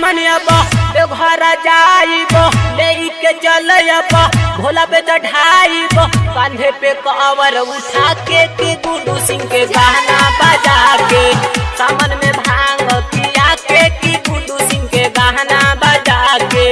सामनियब घर जाइब लेके चलब भोला पे चढ़ाइब कांधे पे कवर उठा के गुड्डू सिंह के गाना बजा के सामन में भांग पिया के गुड्डू सिंह के गाना बजा के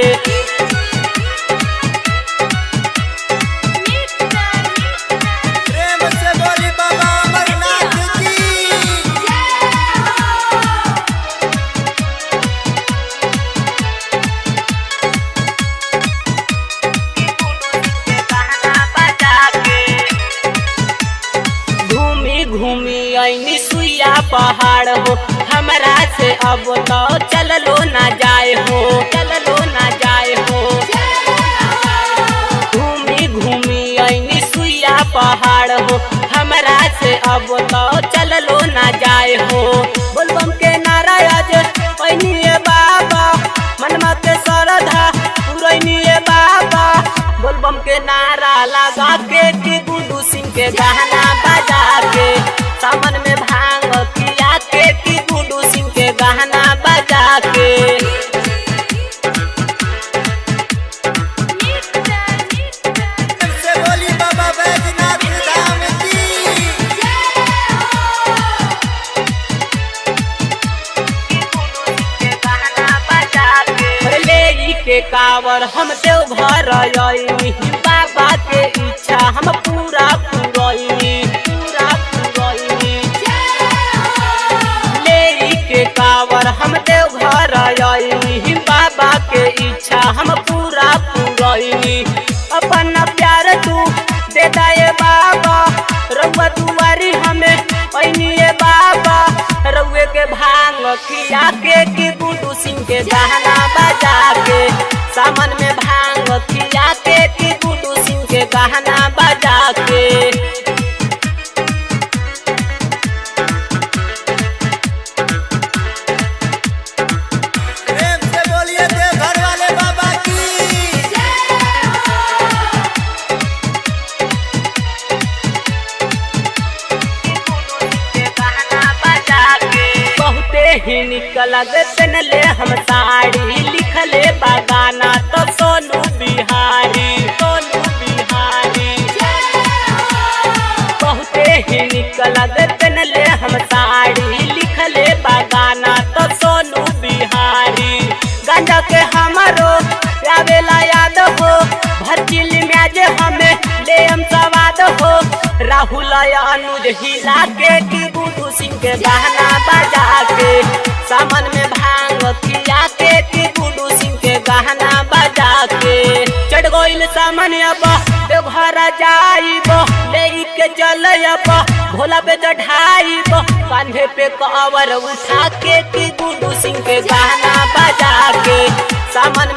घूमी आईनी सुइया पहाड़ हो हमरा से अब तो चलो ना जाए हो चलो ना जाए हो घूमी आईनी सुइया पहाड़ हो हमरा से अब तो चलो ना जाए हो बोलबम के नारा आज पैनिए बाबा मनमा के श्रद्धा पुरैनिए बाबा बोलबम के नारा लगा के गुड्डू सिंह के गाना बजा के सामन में भांग पिया के गुड्डू सिंह के गाना बजा के के कावर हम देव घर आईनी बाबा के इच्छा हम पूरा पूरैनी ले के कावर हम देव घर आईनी बाबा के इच्छा हम पूरा पूरैनी अपन प्यार तू दे दाए बाबा रउआ दुआरी हमें पैनिए बाबा रउए के भांग खिया के गुड्डू सिंह के गाना बजा के सामन में भांग खिया के गुड्डू सिंह के गाना बजा के ही निकल ले हम साड़ी लिखले बगाना तो सोनू बिहारी बहुते ही निकल ले हम साड़ी लिखले बगाना तो सोनू बिहारी गंजा के हमारो आवेला याद हो भरचिल म्याज हमें ले हम सवाद हो राहुल अनुज हिला के गुड्डू सिंह के गाना बजा के सामन में भांग खिया के गुड्डू सिंह के गाना बजा के चढ़ गइल सामनियब घर जाइब लेके चलब भोला पे चढ़ाइब कांधे पे कवर उठा के गुड्डू सिंह के गाना बजा के सामन